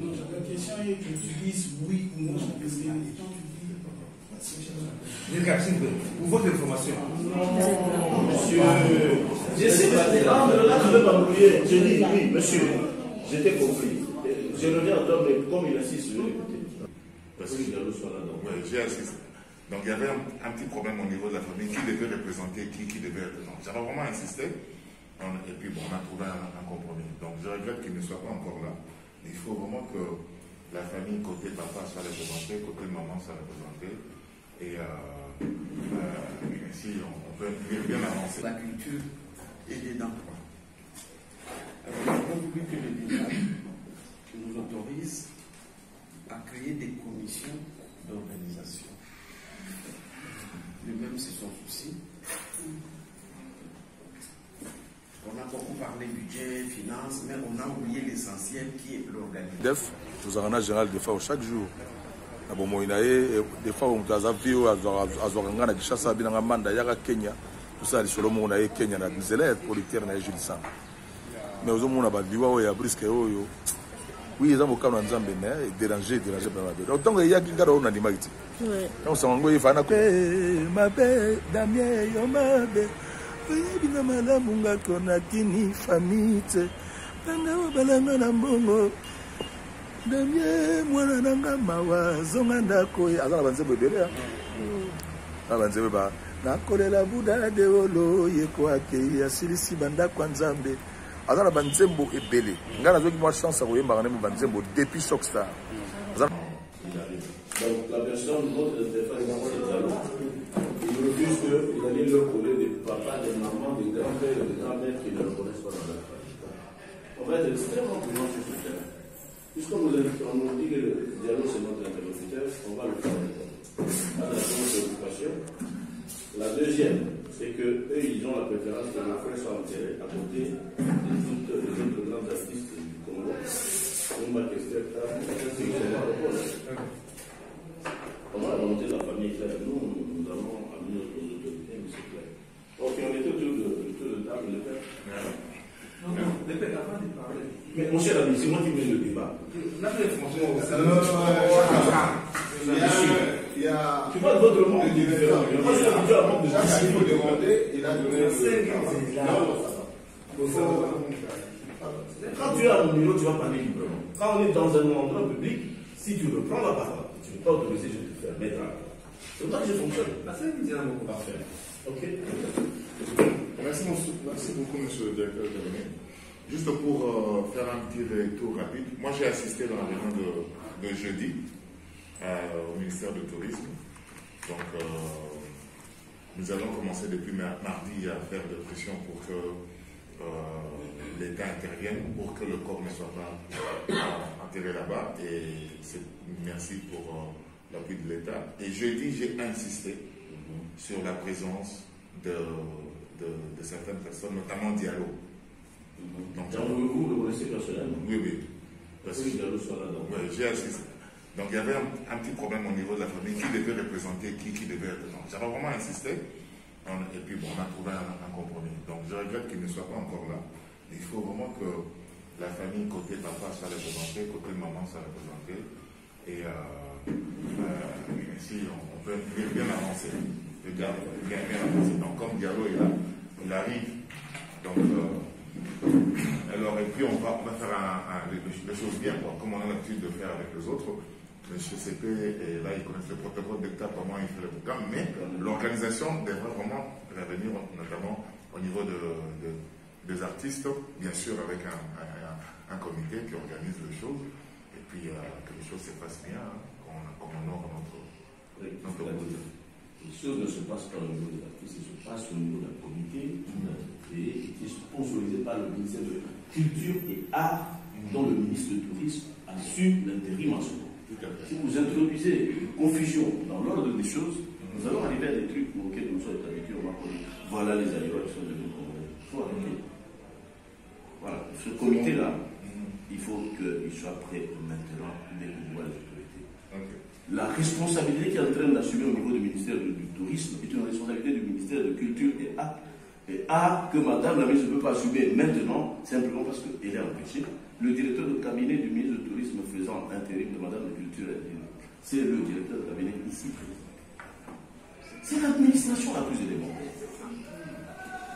Non, la question est que tu dises oui ou non, parce que quand tu dis. Pour votre information. Non, monsieur. J'essaie de défendre, là, je vais m'embrouiller. Je dis oui, monsieur. J'étais compris. Je reviens à toi, mais comme il insiste, je vais l'écouter. Parce que Diallo soit là. Oui, j'ai assisté. Donc il y avait un petit problème au niveau de la famille. Qui devait représenter qui devait être. Donc j'avais vraiment insisté. Et puis bon, on a trouvé un compromis. Donc je regrette qu'il ne soit pas encore là. Il faut vraiment que la famille côté papa soit représentée, côté maman soit représentée. Et ici, on peut bien avancer. La culture est dedans. La République du Bénin nous autorise à créer des commissions d'organisation. Lui-même, c'est son souci. On a beaucoup parlé budget, finances, mais on a oublié l'essentiel qui est l'organisation. Nous avons un général des fois chaque jour. Des fois, on a vu à Kishasa, à Manda, à Kenya, tout ça, les Solomon, à Kenya, à Zélé, producteur, à Gilsan. Mais aux hommes, on a dit, ouais, à Brisque, oui, ils ont aucun ensemble, dérangé. Autant qu'il y a qui garde un animal. On s'en va, il faut un ma belle, Damien, Yomabe, Binamala, Munga, Konakini, Famite, Tanga, Balanga, Damien, mwana nanga mawa zonga ndako azala banzembo ebele banzembo ba nakolela buda de olo yeko ake asilisi bandako nzambe azala banzembo ebele ngana zoki moi chance koyemba kana banzembo depuis Shockstar. Donc la personne notre défense il refuse qu'il allait leur coller des papas, des mamans, des grands-pères et des grands-mères qui ne le connaissent pas dans leur famille. On va être extrêmement prudent sur ce terrain. Puisqu'on nous dit que le dialogue c'est notre interlocuteur, on va le faire. Ça, c'est la première préoccupation. La deuxième, c'est qu'eux, ils ont la préférence que nos frères soient enterrés à côté des autres grands artistes du Congo. On va tester ça, c'est on va la volonté de la famille claire. Nous avons amené nos autorités, mais c'est clair. Ok, on était autour de table, le père. Non, le père, avant de parler. Mais mon cher ami, c'est moi qui mène le débat. Il y a. Tu vois, votre monde est différent. Moi, je suis habitué à monde de disciples. Il faut demander, il a donné Quand tu es à mon bureau, tu vas parler librement. Quand on est dans un endroit public, si tu reprends la parole, tu n'es pas autorisé, je te fais mettre à. C'est comme ça que je fonctionne. La scène, il y a beaucoup à faire. Ok. Merci beaucoup, monsieur le directeur de cabinet. Juste pour faire un petit retour rapide, moi j'ai assisté dans la réunion de jeudi au ministère du Tourisme. Donc nous allons commencer depuis mardi à faire des pressions pour que l'État intervienne, pour que le corps ne soit pas enterré là-bas. Et merci pour l'appui de l'État. Et jeudi, j'ai insisté sur la présence de certaines personnes, notamment Diallo. Donc, vous le connaissez personnellement? Oui, oui. Parce que Diallo soit là. Oui, j'ai assisté. Donc il y avait un petit problème au niveau de la famille, qui devait représenter qui devait être. Donc j'avais vraiment insisté. Et puis bon, on a trouvé un compromis. Donc je regrette qu'il ne soit pas encore là. Il faut vraiment que la famille côté papa soit représentée, côté maman soit représentée. Et ici, on peut bien avancer. Bien avancer. Donc comme Diallo est là, il arrive. Donc alors, et puis on va faire les choses bien, comme on a l'habitude de faire avec les autres. Le CCP, et là, ils connaissent le protocole d'État, comment il fait le programme, mais l'organisation devrait vraiment revenir, notamment au niveau des artistes, bien sûr, avec un comité qui organise les choses, et puis que les choses se passent bien, qu'on honore notre groupe. Les choses ne se passent pas au niveau des artistes, elles se passent au niveau d'un comité qui est sponsorisé par le ministère de Culture et Arts, dont le ministre du Tourisme assure l'intérim en ce moment. Si vous introduisez une confusion dans l'ordre des choses, nous allons arriver à des trucs auxquels nous sommes habitués. On va dire, voilà les ailleurs qui sont devenus congolais. Il faut arrêter. Voilà. Ce comité-là, il faut qu'il soit prêt maintenant dès qu'on voit les autorités. La responsabilité qu'il est en train d'assumer au niveau du ministère du Tourisme est une responsabilité du ministère de Culture et Art que madame la ministre ne peut pas assumer maintenant, simplement parce qu'elle est empêchée. Le directeur de cabinet du ministre du Tourisme faisant remplacement intérim de Madame la Culture. C'est le directeur de cabinet ici. C'est l'administration la plus élémentaire.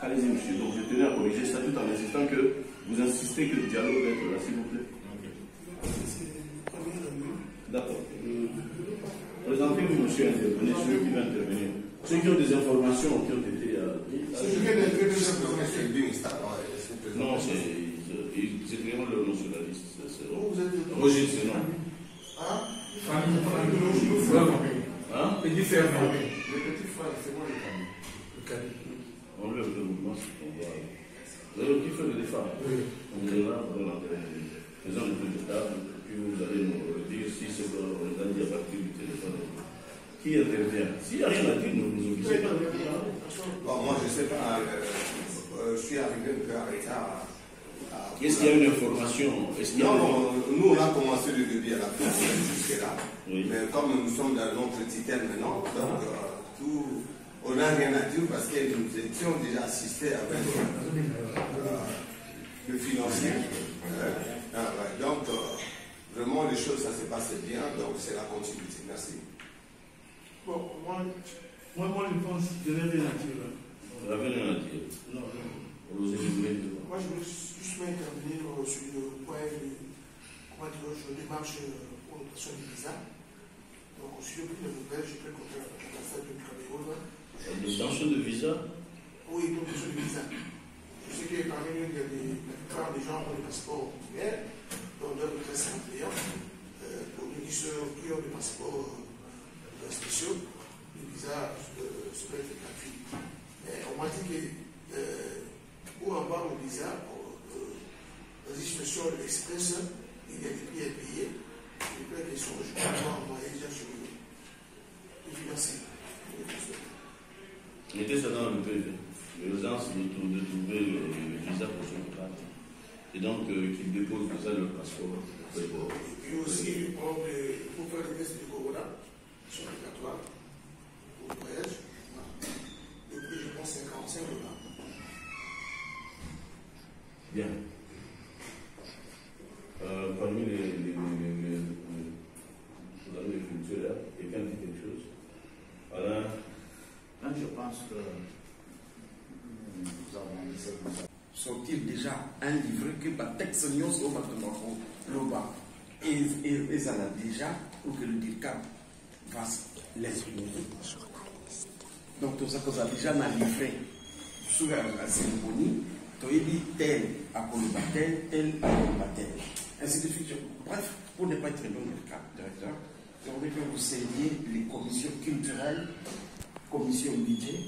Allez-y, monsieur. Donc, je tenais à corriger ça tout en insistant que vous insistez que le dialogue va être là, s'il vous plaît. D'accord. Présentez-vous, monsieur, intervenez, celui qui va intervenir. Ceux qui ont des informations qui ont été. Non, c'est clairement le nationaliste. Roger, c'est non. Hein? Petit frère, Le petit frère, c'est moi le cadet. On lève le mouvement, vous avez le petit frère de défense. On est là, on va faisons le tour de table, puis vous allez nous dire si c'est qu'on a dit à partir du téléphone. Qui intervient? S'il n'y a rien à dire, ne vous obligez pas. Bon, moi, je ne sais pas. Je suis arrivé un peu en retard. Est-ce qu'il y a une information? Non, nous, on a commencé le début à la fin, jusque-là. Oui. Mais comme nous sommes dans notre titre maintenant, donc on n'a rien à dire parce que nous étions déjà assistés avec le financier. Donc, vraiment, les choses, ça se passe bien, donc c'est la continuité. Merci. Bon, moi, je pense que je n'ai rien à dire. Vous n'avez rien à dire. Non. Vous avez voulu dire. Moi, je veux juste m'intervenir sur le point de démarche pour l'obtention du visa. Donc, sur le prix de nouvelles, j'ai pris contact avec l'ambassade du Cameroun. L'obtention de visa? Oui, l'obtention du visa. Je sais que parmi nous, il y a la plupart des gens ont des passeports portugais, dont d'autres très simples. Pour nous qui ont des passeports spéciaux, les visas se peuvent être gratuits. Mais on m'a dit que pour avoir le visa, dans une situation express, il y a des prix à payer. Les prix qui sont, je crois, envoyés déjà sur les financiers. Mettez ça dans le PV. L'urgence de trouver le visa pour son contrat. Et donc, qu'ils déposent déjà leur passeport. Et puis aussi, pour faire les tests du corona, sont obligatoires pour le voyage. Le prix, je pense, c'est 45 $. Bien. Parmi les cultures, quelqu'un dit quelque chose? Voilà. Je pense que nous avons sortir déjà un livre que va texte nous au Batomako, l'Oba. Et ça l'a déjà pour que le DIRCAP fasse l'exprimer. Donc, tout ça qu'on a déjà livré sur la cérémonie, tu as dit tel à Colobatel, tel à Colobatel. Ainsi de suite. Bref, pour ne pas être long, le directeur, j'aimerais que vous saisiez les commissions culturelles, commission budget,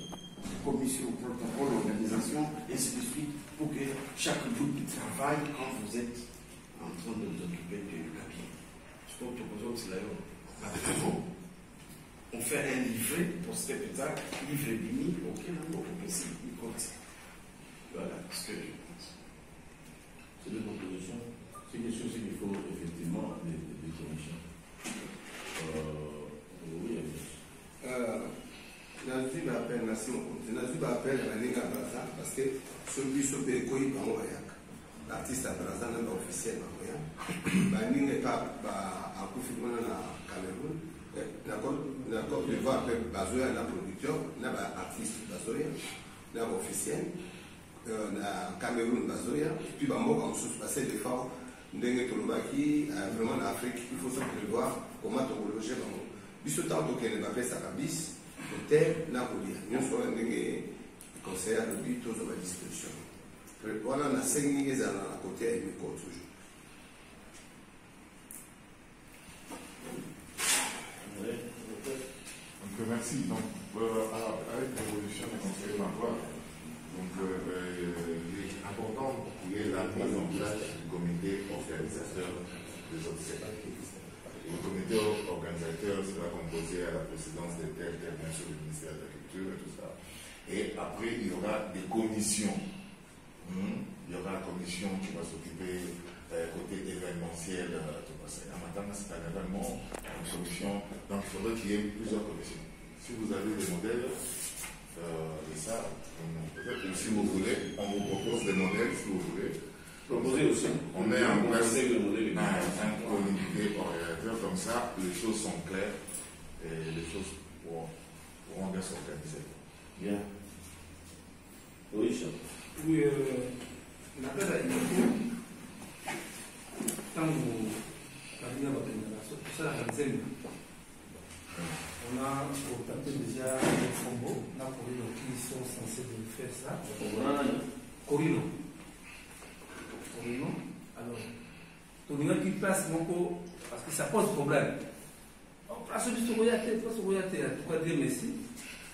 commission protocole, organisation, et ainsi de suite, pour que chaque groupe travaille quand vous êtes en train de vous occuper du cabinet. Je pense que vous autres, c'est là, on fait un livret pour ce spectacle, livre demi, ok, non, possible, il compte. Voilà ce que je pense. C'est deux propositions. C'est quelque chose qu'il faut effectivement des commissions. Oui, Nazi appelle Nazi Nazi appelle la Ligue à Braza parce que celui qui se fait quoi l'artiste à Braza n'est pas officiel. La Ligue n'est pas à confirmer la Cameroun. D'accord, je vois avec Bazoya, la producteur, n'a pas artiste Bazoya, n'a pas officiel. Na Cameroun Bazoya, puis on se passe des fois, vraiment en Afrique, il faut se prévoir comment on loger. Bis autant que ne va pas sa bis, peut-être n'a pas dit. Nous sommes des conseillers à l'objet tous à disposition. Voilà, on a 5 minutes à côté et mes cours toujours. Donc, merci. Donc, avec l'évolution du conseil de l'emploi, donc, il est important qu'il y ait la mise en place du comité organisateur des obsèques. Le comité organisateur sera composé à la présidence des terres bien sûr du ministère de la Culture et tout ça. Et après, il y aura des commissions. Il y aura la commission qui va s'occuper côté événementiel. Un matin, c'est un événement, une commission. Donc, il faudrait qu'il y ait plusieurs commissions. Si vous avez des modèles de ça, peut-être que si vous voulez, on vous propose des modèles si vous voulez. Proposer aussi. On met en place le modèle. un comité organisateur. ça, les choses sont claires et les choses pourront bien s'organiser. Bien. Oui, Charles. Oui, l'appel à l'INECO, tant que tout ça, on a contacté déjà les Fombo, là pour eux qui sont censés de faire ça. Corino. Alors, tout le monde qui passe beaucoup, parce que ça pose problème. On place du Sogoyate, en tout cas, Dieu merci.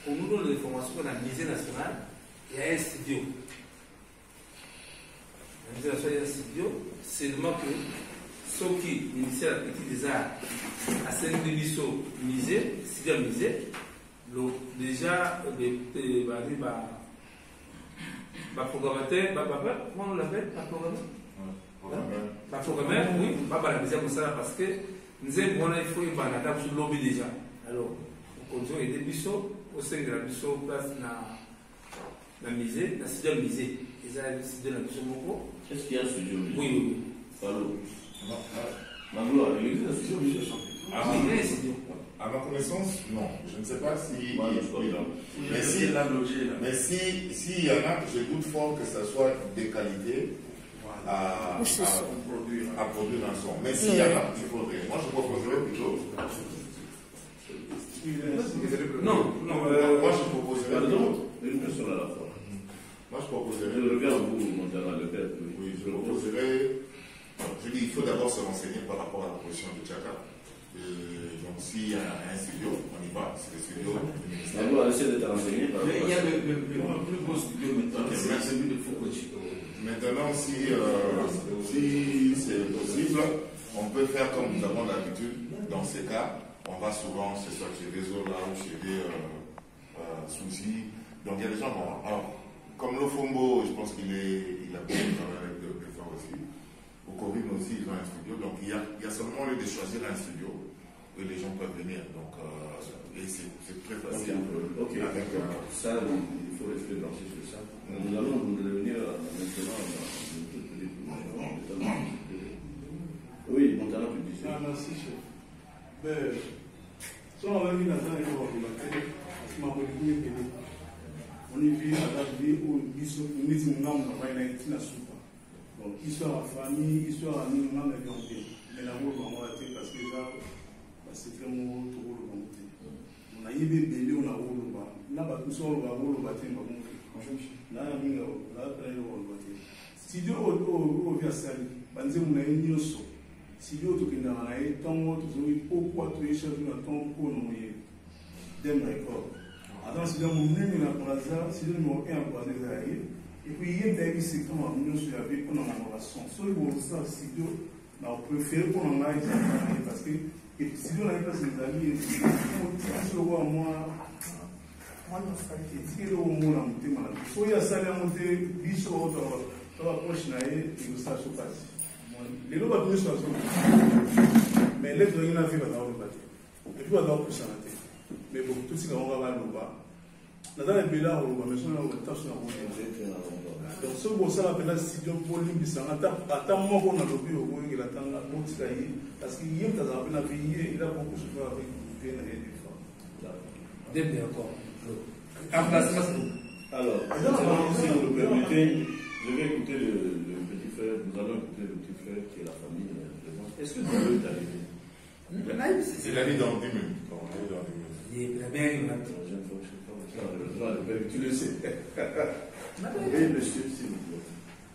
Pour nous donne l'information qu'on a musée national, il y a un studio. Le musée national, il y a un studio, seulement que ceux qui, le ministère des Arts, a servi de musée, studio musée, déjà, le programmateur, comment on l'appelle? Le programmeur, oui, la musée comme ça, parce que nous avons il faut une banane sur le lobby déjà. Alors, on continue et des bisous, au sein de la bisou, place dans le musée, dans le studio musée. Ils ont décidé de la bisou beaucoup. Est-ce qu'il y a un studio musée? Oui. Allô? Magloire, il existe un studio musée? À ma connaissance, non. Je ne sais pas si. Mais s'il y en a, je doute fort que ce soit des qualités à produire un son. Mais s'il y en a, il faudrait. Moi, je proposerais plutôt. Moi, je proposerais. Une personne à la fois. Moi, je proposerais. Je reviens à vous, Montana, le père. Oui, je proposerais. Je dis, il faut d'abord se renseigner par rapport à la position de Tchaka. Donc, s'il y a un studio, on y va. C'est le studio du ministère. On va essayer de te renseigner. Il y a le plus gros studio maintenant, c'est celui de Foucault. Maintenant, si c'est possible, on peut faire comme nous avons l'habitude. Dans ces cas, on va souvent, c'est soit chez des là ou chez des soucis. Donc, il y a des gens. Alors, comme le Fombo, je pense qu'il a beaucoup travaillé avec des gens aussi. Au Covid aussi, ils ont un studio. Donc, il y a seulement lieu de choisir un studio où les gens peuvent venir. Donc, et c'est très facile. Ok. Ça, il faut rester lancé sur ça. Nous allons revenir maintenant dans oui, Montana, tu disais. Ah, merci, chef. Ben, si on avait mis la tête, on y vit à la vie où nous disons donc, histoire à famille, histoire à nous, on a bien. Mais l'amour, on va être parce que là, c'est vraiment trop le bon. On a eu des bébés, on a eu le bas. Là, tout ça, on va avoir le bâtiment. Là, on a eu le bâtiment. Si Dieu a ça, on a eu le bâtiment. Si Dieu a eu tant pourquoi tu es chargé de ton pour nous d'un d'accord. Attends, si Dieu a eu un hasard, si Dieu a eu un hasard, et puis il y a des gens qui ont mis sur la vie pour une relation. Soit ils vont ça, si Dieu a préféré pour nous parce que si Dieu n'a pas ses amis, si moi, moi, si le monde a monté malade. Soit il y a ça, il y a monté, il y a dans la prochaine année, il y a ça se passe. Les lois vont se passer. Mais les gens qui ont fait dans le bâtiment. Et puis, on va pour ça. Mais bon, tout ce qu'on va le bas. Dans les pays là, on va mettre sur la tâche. Donc, ce que ça appelle studio pour l'imbiser. Attends, moi, on a l'objet au bout de la tanga, parce qu'il y a un pays, il a beaucoup de choses avec des D'accord. Alors, si vous le permettez, je vais écouter le petit frère. Nous allons écouter le petit frère qui est la famille présente. Est-ce que tu veux t'arriver? Il a mis dans 10 minutes. Il a bien eu tu le sais. Oui, monsieur, s'il vous plaît.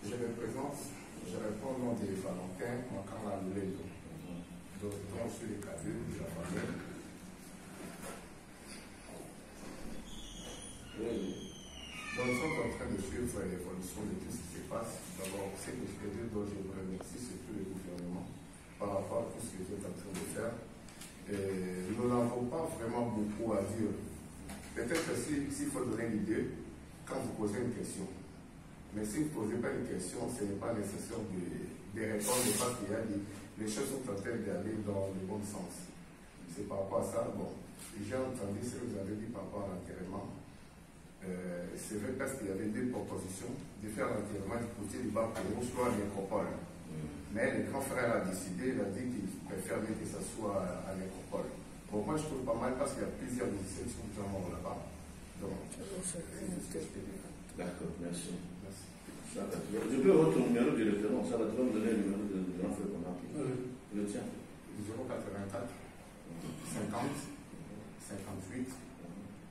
Je me présente, je réponds au nom des Falonquins, en Canada Lendo. Donc, je suis le cadre de la famille. Donc, nous sommes en train de suivre l'évolution de tout ce qui se passe. D'abord, c'est que je dont je vous remercie, c'est tout le gouvernement par rapport à tout ce que vous êtes en train de faire. Et nous n'avons pas vraiment beaucoup à dire. Peut-être s'il faut donner l'idée, quand vous posez une question. Mais si vous ne posez pas une question, ce n'est pas nécessaire de répondre parce qu'il y a les choses sont en train d'aller dans le bon sens. C'est par rapport à ça. Bon, j'ai entendu ce que vous avez dit par rapport à l'enterrement. C'est vrai parce qu'il y avait deux propositions de faire l'enterrement du côté du bas pour soit à l'écropole. Mais le grand frère a décidé, il a dit qu'il préfère que ça soit à Bon, moi, je trouve pas mal parce qu'il y a plusieurs musiciens qui sont vraiment là-bas. Donc, d'accord, merci. Je peux avoir ton numéro de référence, ça va te donner le numéro de grand frère qu'on a appelé. Le tien. 084 50 58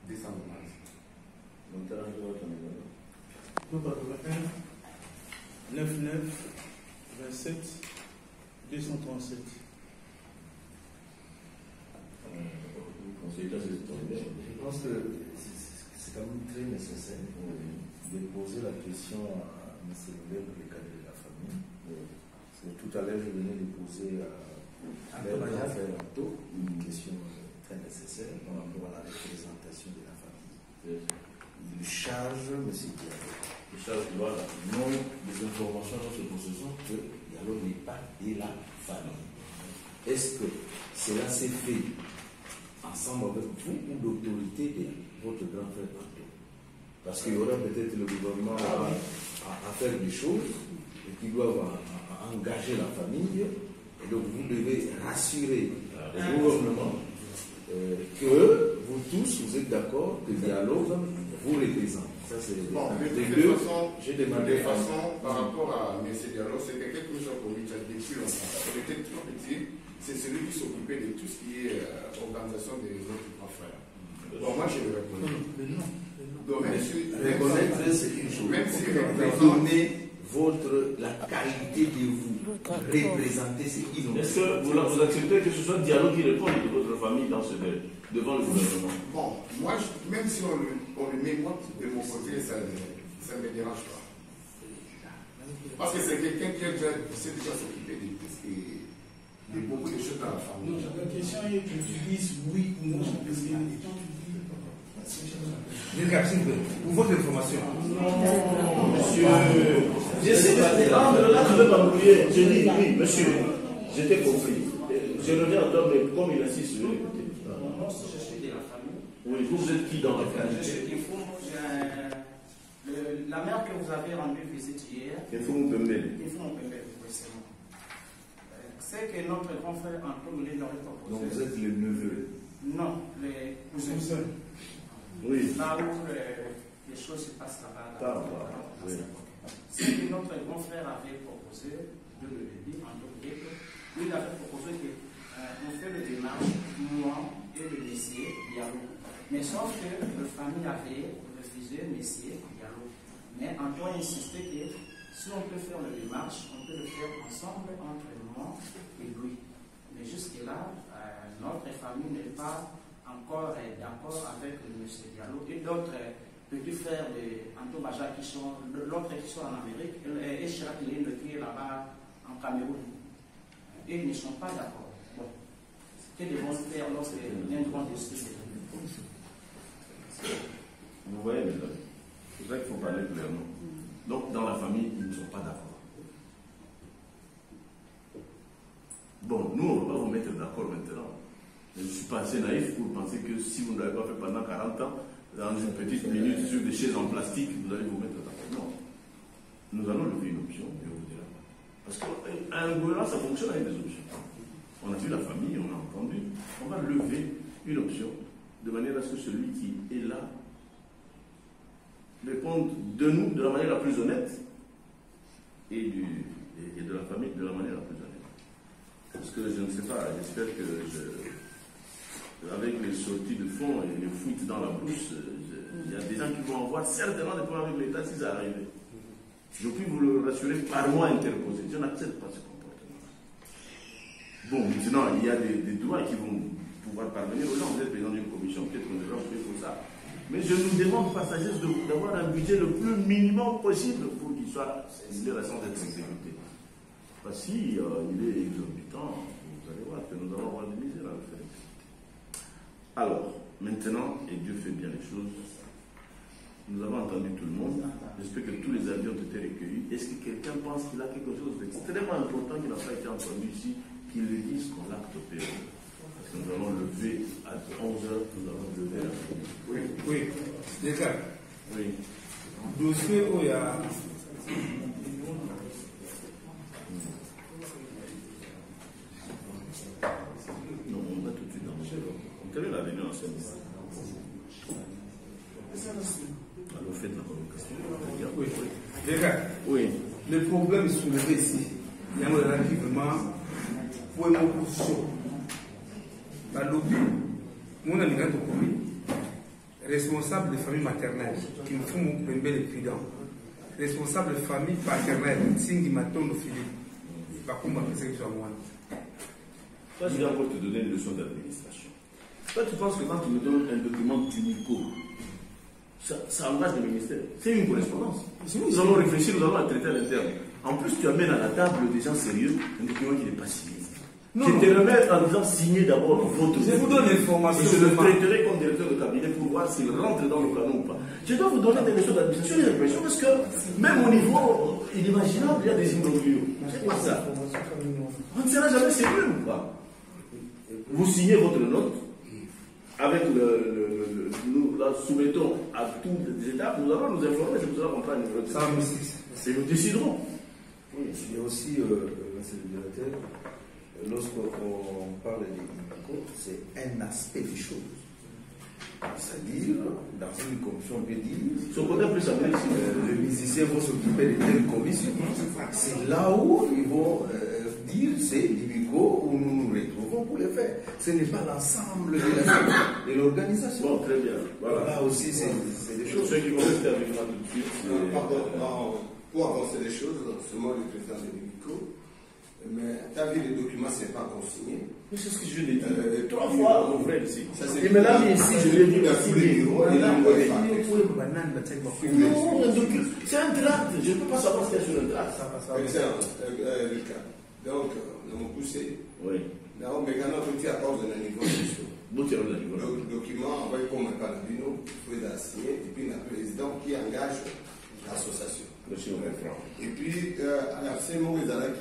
290. Donc, tu as un numéro. 99 27 237. Je pense que c'est quand même très nécessaire de poser la question à M. Lelé pour les cadres de la famille. Parce que tout à l'heure, je venais de poser à une question très nécessaire par rapport à la représentation de la famille. Il charge M. Diallo. Il charge, voilà. Non, les informations dont nous possessons que Diallo n'est pas de la famille. Est-ce que cela s'est fait ensemble avec vous ou l'autorité de votre grand frère Anto? Parce qu'il y aura peut-être le gouvernement à faire des choses et qui doivent engager la famille. Et donc vous devez rassurer le gouvernement que vous tous, vous êtes d'accord que Diallo vous représente. Ça, c'est bon, de toute façon, par rapport à M. Diallo, c'est quelqu'un que nous avons connu depuis longtemps. Il était trop petit, c'est celui qui s'occupait de tout ce qui est organisation des autres grands frères. Bon, moi, je le reconnais. Donc, reconnaître, c'est une chose. Même si donner la qualité de vous, représenter, c'est inoubliable. Est-ce que vous acceptez que ce soit Diallo qui réponde de votre famille dans ce devant le gouvernement? Bon, moi, même si on le met moi de mon côté, ça ne me dérange pas. Parce que c'est quelqu'un qui sait déjà s'occuper de beaucoup de choses dans la famille. Non, la question est que tu dises oui ou non. Pour votre information. Non, monsieur. J'essaie d'attendre, là, je ne vais pas m'oublier. Je dis oui, monsieur. J'étais compris. Je reviens à toi, mais comme il insiste, je vais l'écouter. Moi, je suis de la famille. Oui, vous êtes qui dans la famille? La mère que vous avez rendu visite hier. Il faut nous permettre. C'est que notre grand frère Antoine l'aurait proposé. Donc vous êtes les neveux? Non, les cousins. Oui. Là où les choses se passent là-bas. Oui. C'est que notre grand frère avait proposé, de le début, Antoine, lui il avait proposé qu'on fait le démarche, moi et le messier Diallo. Mais sauf que la famille avait refusé messier Diallo. Mais Antoine insistait que si on peut faire le démarche, on peut le faire ensemble entre moi et lui. Mais jusque-là, notre famille n'est pas encore d'accord avec M. Diallo et d'autres petits frères d'Anto Baja qui sont l'autre qui sont en Amérique et Chirac Linde qui est là-bas en Cameroun. Et ils ne sont pas d'accord. Bon. Que devons-nous faire lorsqu'ils viendront discuter? Vous voyez, mesdames, c'est vrai qu'il faut parler clairement. Donc, dans la famille, ils ne sont pas d'accord. Bon, nous, on ne va pas vous mettre d'accord maintenant. Je ne suis pas assez naïf pour penser que si vous ne l'avez pas fait pendant 40 ans, dans une petite minute sur des chaises en plastique, vous allez vous mettre d'accord. Non. Nous allons lever une option et on vous dira. Parce qu'un gouvernement, ça fonctionne avec des options. On a vu la famille, on a entendu. On va lever une option de manière à ce que celui qui est là réponde de nous de la manière la plus honnête et de la famille de la manière la plus honnête. Parce que je ne sais pas, j'espère que avec les sorties de fonds et les fuites dans la brousse, il y a des gens qui vont avoir certainement des problèmes avec l'État si ça arrive. Je puis vous le rassurer par moi interposé. Je n'accepte pas ce comportement. Bon, maintenant, il y a des droits qui vont pouvoir parvenir aux gens. Vous êtes président d'une commission, peut-être qu'on devra opter pour ça. Mais je nous demande par sagesse d'avoir un budget le plus minimum possible pour qu'il soit stimulé à son d'être exécuté. Parce que si il est exorbitant, vous allez voir que nous allons avoir des misères à le faire. Alors, maintenant, et Dieu fait bien les choses, nous avons entendu tout le monde. J'espère que tous les avis ont été recueillis. Est-ce que quelqu'un pense qu'il a quelque chose d'extrêmement important qui n'a pas été entendu ici, qu'il le dise qu'on l'acte au Père? Parce que nous allons lever à 11h, nous allons lever à... Oui, oui. Déjà. Oui. Dossier où il y a... Non, on va tout de suite dans le quelle est la réunion ensemble? Alors faites la convocation. Oui. Oui. Le problème soulevé ici, il y a vraiment pour une opposition. La lobby, mon ami responsable de famille maternelle, qui me font mon premier prudent, responsable de famille paternelle, Singi Matondo Philippe, va comment penser que je sois moi. Toi, je viens pour te donner une leçon d'administration. Toi, tu penses que quand tu me donnes un document d'UNICO, ça engage le ministère. C'est une correspondance. Nous allons réfléchir, nous allons la traiter à l'interne. En plus, tu amènes à la table des gens sérieux un document qui n'est pas signé. Je te remets en disant signer d'abord votre. Je vous donne l'information. Je le traiterai comme directeur de cabinet pour voir s'il rentre dans le canon ou pas. Je dois vous donner des leçons d'administration et d'impression parce que même au niveau inimaginable, il y a des imbroglios. C'est quoi ça? On ne sera jamais sérieux ou pas? Vous signez votre note avec nous la soumettons à tous les étapes, nous allons nous informer, c'est pour cela qu'on prend une note. Ça, et nous déciderons. Oui, il y a aussi, monsieur le directeur, lorsqu'on parle des INICO, c'est un aspect des choses. C'est-à-dire, dans une commission, on peut dire, son côté plus le musicien va s'occuper de telle commission. C'est là où ils vont dire c'est l'INICO où nous nous retrouvons pour le faire. Ce n'est pas l'ensemble de l'organisation. Bon, très bien. Voilà. Là aussi, c'est des choses. Ceux qui vont rester avec moi tout de suite. Pardon, pour avancer les choses, seulement le président de l'INICO. Mais tu as vu les documents, ce n'est pas consigné. Mais c'est ce que je l'ai dit. 3 fois, on vrai ici. Et maintenant, ici, je l'ai dit, merci. C'est un draft. Je ne peux pas savoir ce qu'il y a sur un draft. Excellent, Lucas. Donc, nous avons poussé. Oui. Nous avons petit accord de niveau de le document, on va y commencer par le bino, il faut signer, et puis le président qui engage l'association. Et puis, à la fin, nous avons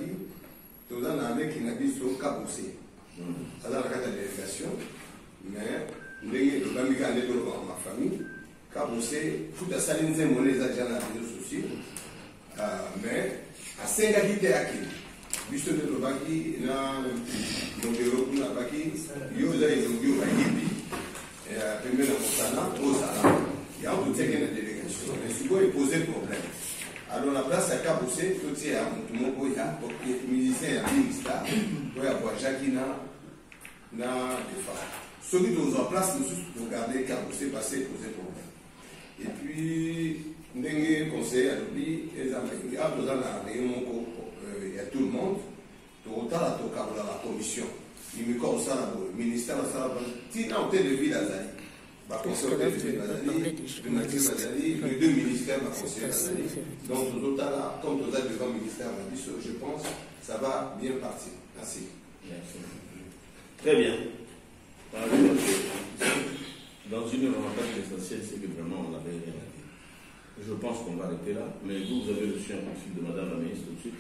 tout un année qui n'a pas été cabossé. Alors, la délégation, mais le Bamiga est dans ma famille, cabossé, tout à saline, c'est mon les agents à réseaux sociaux, mais à 5 habitants à qui, puisque le Baki, dans le bureau, il y a Baki, il y a Hibi, et à Pemela Montana, au Salam, il y a un délégation. Mais souvent, il posait problème. Alors la place à Cabossé, tout c'est à Montumoko, il y a un musicien à Ministar, il y a Jacquina, na ceux qui sont en place, nous regarder Cabossé passer, poser problème. Et puis, Ndengue conseil à l'oubli, il y a tout le monde, tout à la commission. Il me conseille le ministère de la Salle, on de ville à Zali. Les deux ministères vont conseiller Azali. Donc, comme tout à l'heure, devant le ministère, je pense que ça va bien partir. Merci. Très bien. Dans une remarque essentielle, c'est que vraiment on l'avait rien à dire. Je pense qu'on va arrêter là, mais vous avez reçu un coup de fil de Madame la ministre tout de suite.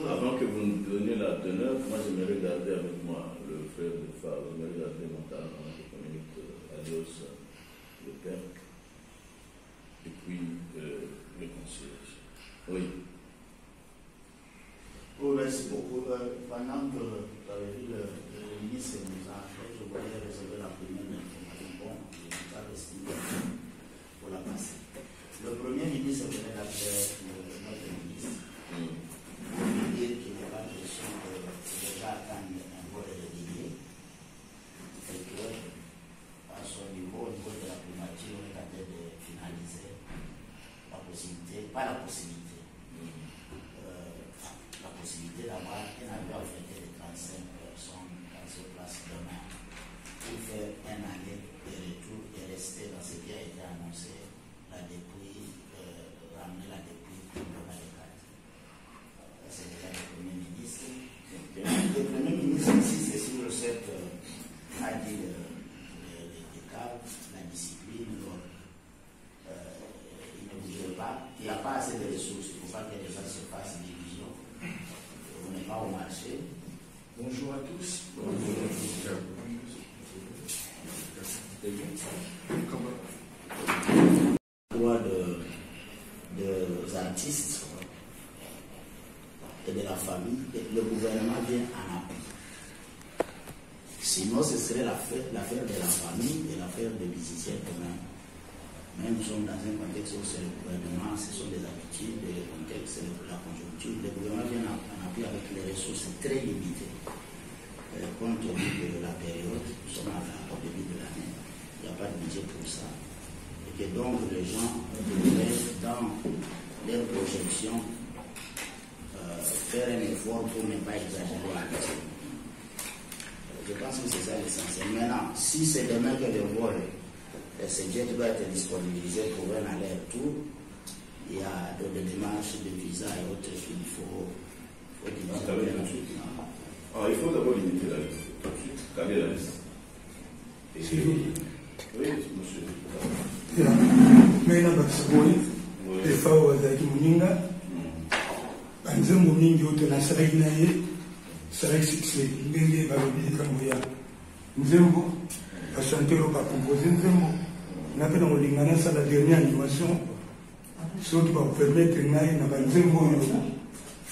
Avant que vous nous donniez la teneur, moi j'aimerais garder avec moi le frère de Fa, j'aimerais garder mon temps dans quelques minutes, adios, le père, et puis le conseiller. Oui. Oh, merci beaucoup. Pendant que le ministre nous a fait, je voulais recevoir la première information. Bon, je n'ai pas estimé pour la passer. Le Premier ministre venait d'appeler notre ministre. Il dit qu'il n'est pas question de déjà attendre un vote de délégué et que, à son niveau, au niveau de la primature, on est en train de finaliser la possibilité, pas la possibilité, la possibilité d'avoir un avion affecté de 35 personnes dans ce place demain pour faire un année de retour et rester dans ce qui a été annoncé, la dépouille, ramener la dépouille pour le Malécat. C'est déjà le Premier ministre. Le Premier ministre ici, c'est sur le set, a dit les cadres, la discipline, il ne voudrait pas, il n'y a pas assez de ressources, il ne faut pas que les gens se fassent division. On n'est pas au marché. Bonjour à tous. Bonjour. Droit des artistes et de la famille, le gouvernement vient en appui. Sinon, ce serait l'affaire de la famille et l'affaire des musiciens eux-mêmes. Mais nous sommes dans un contexte où c'est le gouvernement, ce sont des habitudes, le contexte, la conjoncture. Le gouvernement vient en appui avec les ressources très limitées. Compte tenu de la période, nous sommes au début de l'année, il n'y a pas de budget pour ça. Et que donc les gens devraient, dans leurs projections, faire un effort pour ne pas exagérer la question. Je pense que c'est ça l'essentiel. Maintenant, si c'est demain que le vol, ce jet doit être disponibilisé pour un aller-retour, il y a des démarches de visa et autres qu'il faut diviser. Alors, il faut d'abord limiter la liste. Tout de suite, caler la liste. Oui, monsieur. Mais là, les femmes avec Mouninga, banzembo mingi oto na saraki na ye saraki succès ndenge balobi likambo ya nzembo basantero bapropose nzembo nape na kolinga nasala dernière animation soki bapermettre ngai na banzembo oyo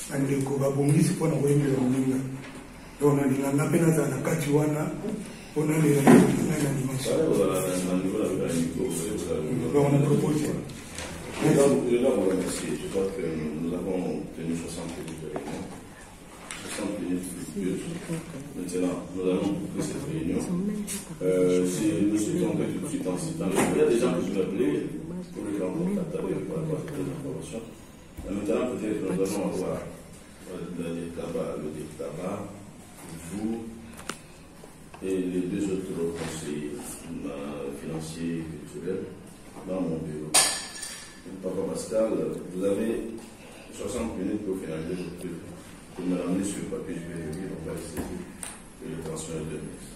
bandeko babongisi mpona koyembela moninga donc nalinga nape nazala na kati wana mpona lela ngai na animation donc on a proposé. Je dois vous remercier. Je crois que nous avons tenu 60 minutes de réunion. 60 minutes fructueuses. Maintenant, nous allons boucler cette réunion. Si nous souhaitons que tout de suite en citant, il y a des gens qui nous appellent pour les grands portateurs pour avoir des informations. Maintenant, peut-être que nous allons avoir le dictabat, vous et les deux autres conseillers financiers et culturels dans mon bureau. Papa Pascal, vous avez 60 minutes pour finaliser votre truc. Vous me ramenez sur le papier, je vais lire, on va essayer de le transmettre de ministre.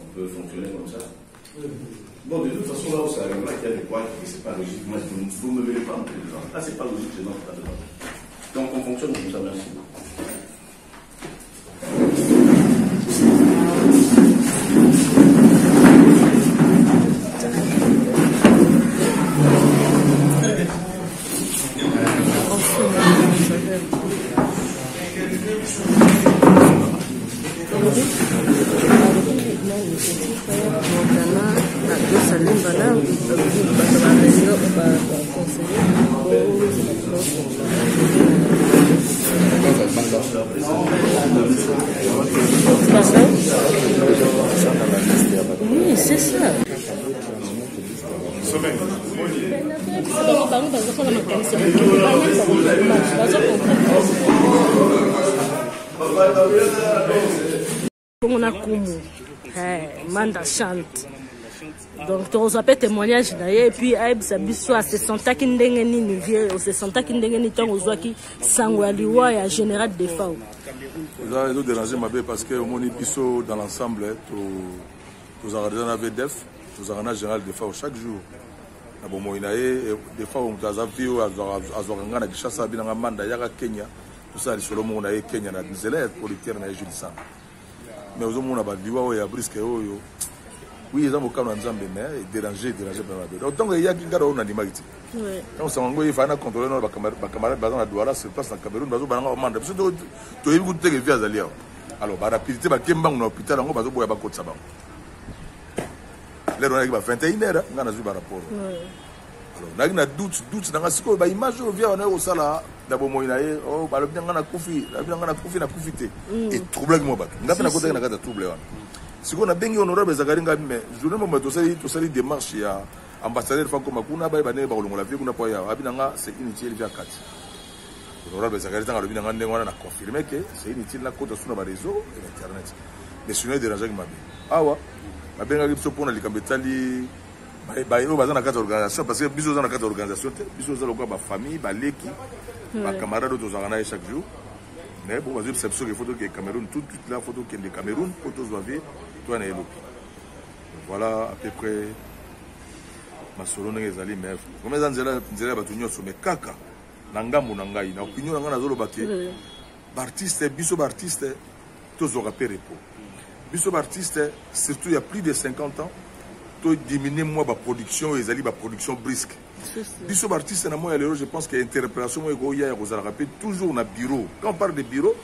On peut fonctionner comme ça? Bon, de toute façon, là où ça arrive, là, il y a des points qui c'est pas logique. Moi, vous me verrez pas en président. Là, c'est pas logique, c'est non, pas dedans. Donc, on fonctionne comme ça, merci. Oui, c'est ça. On a Koumou, Manda chante. Donc, tu as fait témoignage d'ailleurs, et puis, ça se sentait qu'il n'y a ni vieux, on se sentait qu'il n'y a ni temps, on voit qu'il s'engualiwa et en général des femmes. Vous avez dérangé ma belle parce que mon épisode dans l'ensemble, tous les gens avaient def, tous les gens général des femmes chaque jour. Des fois, on a vu à Kishasa, à Manda, à Kenya, tout ça, sur le monde, à Kenya, à Nigeria, pour les terres, à Julisan. Mais aux hommes, on a vu à Brisque, oui, ils ont beaucoup de dérangé ma donc, il y a qui ont animé. Donc, ça m'a fait un contrôle de ma camarade, basant à Douala, sur place dans le Cameroun, basant à Manda. Parce que tu as vu que tu as vu alors, la rapidité, tu as vu que tu as vu que tu as vu que tu as vu que tu as vu que tu as vu rapport. Alors, on a doute dans la sécurité. Bah, image vient on est au sala d'abord moi inaye oh bah le bien on a koufi na koufité et trouble moi bah n'a pas na côté na kata trouble wana si on a bien honorable Zakaringa mais je ne me to sali démarche ya ambassadeur fa comme kuna ba ne ba kolongola vie kuna pa ya abinanga c'est inutile via 4 honorable Zakaringa ngalo binanga ndengwana na confirmer que c'est inutile la côté sur na réseau et internet mais sinon déranger ma vie awa ba benga biso pona likambetali bayo baza na kati organisation parce que biso za na kati organisation te biso za lokwa ba famille ba leki ba camarades to za na chaque jour mais bon vas-y c'est sûr que photo que Cameroun toute la photo qui est de Cameroun photos doivent toi na elopi voilà à peu près ma solo na ezali mais comme ça nzela ba tunyo so mais kaka na ngambo na ngai na opinion na ngana zolo baké ba artiste biso ba artiste to zo rappeler pour biso ba artiste surtout il y a plus de 50 ans diminuer moi ma production et ma production brisque. Biso artiste na moi je pense que l'interprétation moi il y a toujours na bureau. Quand on parle de bureau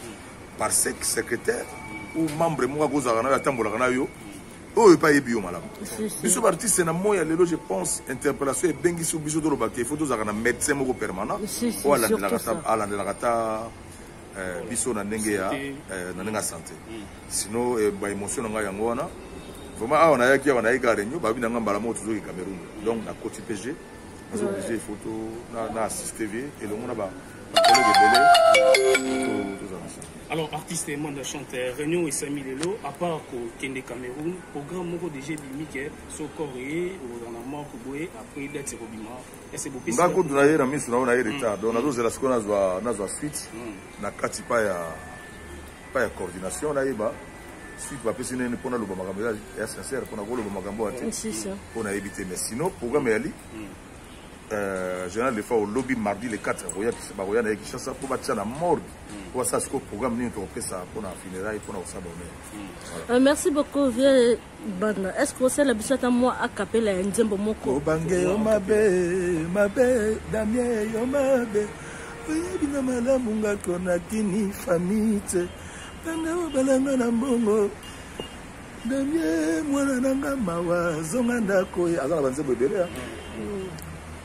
par secrétaire ou membre moi kozaka na tambolaka na yo oyo pa yebi yo malamu biso artiste na moya lelo je pense interpellation et bengisi biso do lobaki il faut tozaka na médecin moko permanent ou alandelaka ta biso na ndenge ya santé sinon ba émotion nga yango wana vraiment awa na yaki awa na yika réunion ba bina ngamba la moto zo ki Cameroun donc na côté PG nous obligé photo na assister vie et le monde ba alors artiste et monde chanteur réunion et Sami Lelo à part ko Kende Cameroun programme moko déjà bimike so Corée ou dans la mort ko boé après d'être robima et c'est beau piste ngako na yera misu na retard donc na dozela skona na suite na kati pa ya coordination na yeba suite ba pesi nene pona lo makambo ya sincère pona ko lo makambo ate pona éviter mais sinon programme yali général des fois au lobby mardi les 4 roya na Kinshasa pour battre la mort pour ça ce programme ni to pesa pour na funérailles pour na osabone. Merci beaucoup vieux bana. Est-ce que c'est la bisata moi a capella nzembo moko bange yo mabe damie yo mabe bina malamu ngako na kini famite banga balanga na mbongo damie mwana nanga mawa zonga ndako azala banzembo ebele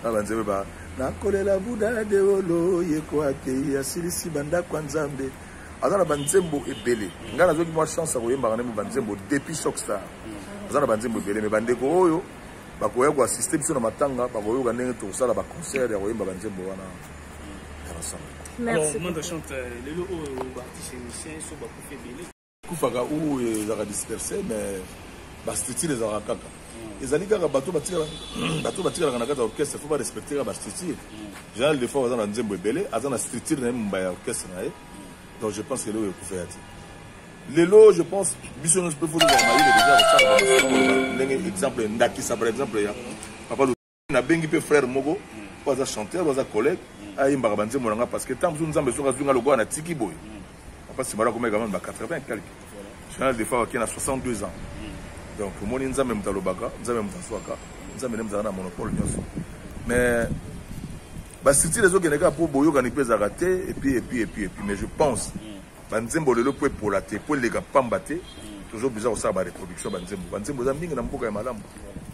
abanzebe ba nakolela buda de olo yeko ake ya silisi banda kwa nzambe azana banzembo ebele ngana zoki moi chance ko yemba kana banzembo depuis Shockstar azana banzembo ebele me bandeko oyo bakoya ko assister biso na matanga bakoyo ka ndenge to sala ba concert ya ko yemba banzembo wana alors monde chante lelo o artiste musicien so ba ko fait belé kufaka ou za disperser mais ba style les arakaka ezali kaka bato batikala na kati ya orchestre faut pas respecter ba structure général des fois azana nzembo ebele azana structure na mba ya orchestre na ye donc je pense que lelo ekufaya ti lelo je pense biso no peut faut déjà ndenge exemple ndakisa par exemple ya papa na bengi pe frère moko pas chanteur pas collègue ayimba banzembo nanga parce que tant que nzambe soka zunga logo na tiki boy papa simara comme quand même ba 80 quelque général des fois qui a 62 ans. Donc, moi, nous avons un lobaka, nous avons un monopole. Mais, si les autres gens pour boyo gani pesa raté et puis mais je pense banzembo lelo pour la té pour les gars pambaté toujours bizarre ça ba reproduction banzembo za mingi na mboka ya malamu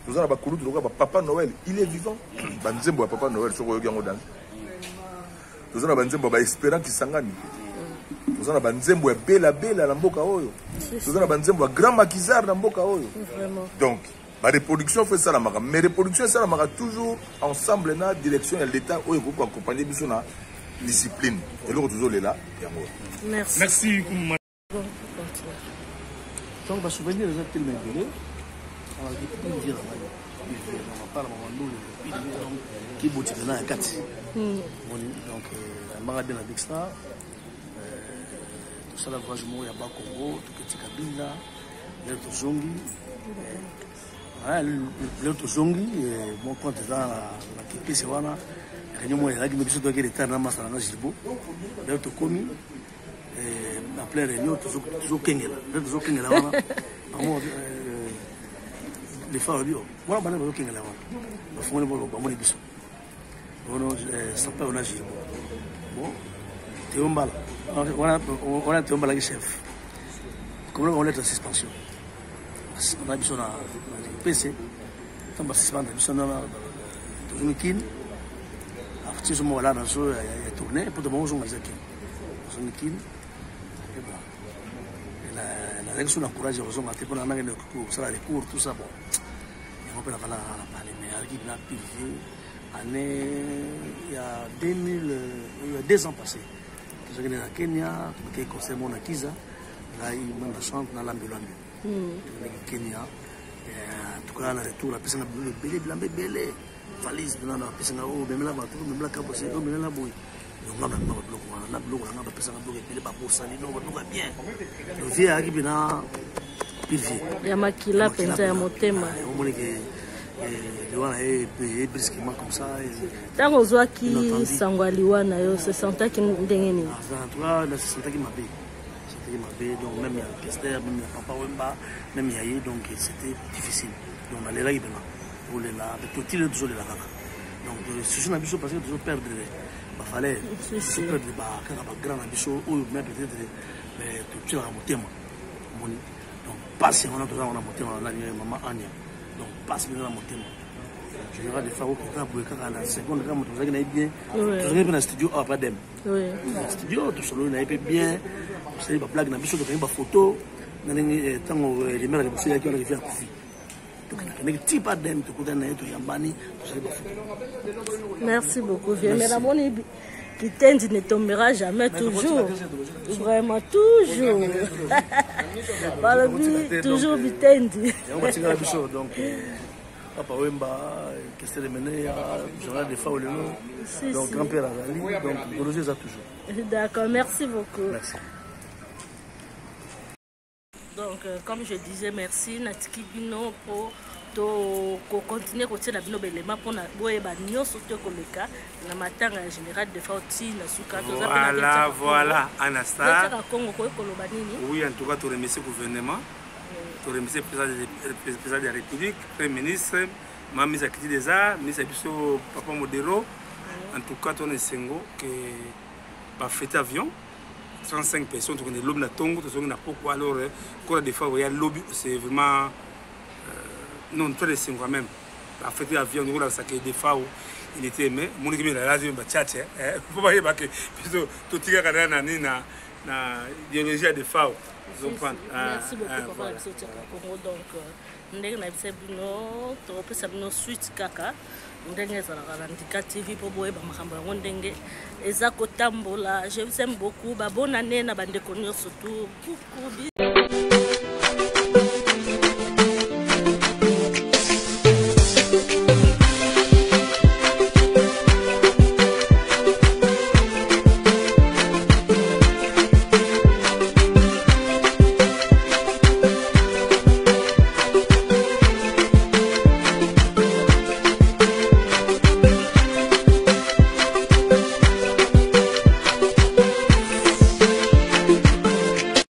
tous na ba kulutu loka papa Noël il est vivant banzembo papa Noël soko yogi ngo dans tous na banzembo ba espérant qui sangani tous na banzembo ya bela na mboka oyo tous na banzembo ya grand maquisard na mboka oyo donc la reproduction fait ça la mara mais reproduction ça la mara toujours ensemble na direction de l'état où il faut accompagner biso na discipline et l'autre toujours là merci donc va souvenir les actes tellement belé on va dire on va pas la qui boutique là à 4 donc la mara de la Dextra tout ça la voyage mo ya ba Congo tout que Kabila le Zongi l'autre zongi mon compte dans la kipisi wana kanyo mo ya kimi biso to kele tana masala na jibo l'autre komi en plein réunion toujours kengela wana amo les frères bio voilà bana ba kengela wana ba fongole bo ba mo biso ono sapa ona jibo bon teombala on a teombala qui chef comment on est en suspension on a besoin de PC on a besoin de une kin après ce moment là dans ce tourné pour de bons jours avec une kin et bon la direction encourage aux hommes à te prendre un cours ça les cours tout ça bon on peut la parler mais avec la privé année il y a 2 ans passés que j'ai à Kenya qui conseille mon Akiza là il m'a chante dans l'ambulance Kenya en tout cas la retour la personne belé valise dans la personne au même là tout même là cap c'est au même là boy donc là maintenant la bloc la personne bloc belé pas pour ça non va bien le vieux arrive na pilvi ya makila penza ya motema on moni que liwana est brusquement comme ça tango zwaki sangwa liwana yo se senta ki ndenge ni en tout cas la se senta ki mabe donc même il y a Kester, même il y a Papa Wemba, même il y a eu, donc c'était difficile. Donc on allait là, pour les là, avec tout le toujours les là. Donc ce sont des ambitions parce que toujours perdre, il fallait perdre des grand ambition ou même peut-être mais tout le monde moni donc passe on a toujours on a monté on a maman Anya donc passe bien dans monté général de Faro qui va pour la seconde quand on a bien toujours dans studio après dem oui studio tout solo na bien c'est pas blague na biso de ba photo na ngi tango les mères de Boussé qui ont fait coufi donc na ngi ti pas dem tout côté na to yambani merci beaucoup vieux mais la moni Bitendi ne tombera jamais, toujours. Vraiment, toujours. Toujours Bitendi. Donc, Papa Wemba, qu'est-ce que c'est mené Journal de Faouleno. Donc, grand-père Azali. Donc, Gorosé ça toujours. D'accord, merci beaucoup. Merci. Donc, comme je disais, merci Natiki Bino pour continuer à faire des éléments pour nous surtout le cas la matin en général de Fauti na suka voilà Anastasia oui en tout cas tu remercie le gouvernement tu remercie le président de la République le ministre Mami Zakiti des Arts ministre Biso Papa Modero en tout cas tu es singo que ba fête avion 35 personnes tu connais l'homme na tongo tu sais na pourquoi alors quoi des fois il y a lobby c'est vraiment non, très les signes quand même. La fête d'avion, nous avons saqué des fois où il était aimé. Mon équipe est là, je vais tchatcher. Vous voyez que tout le monde a une idéologie de fois. Merci beaucoup, Papa. Donc, nous avons une suite kaka. Nous avons TV pour voir les gens. Je vous aime beaucoup. Bonne année, nous avons surtout.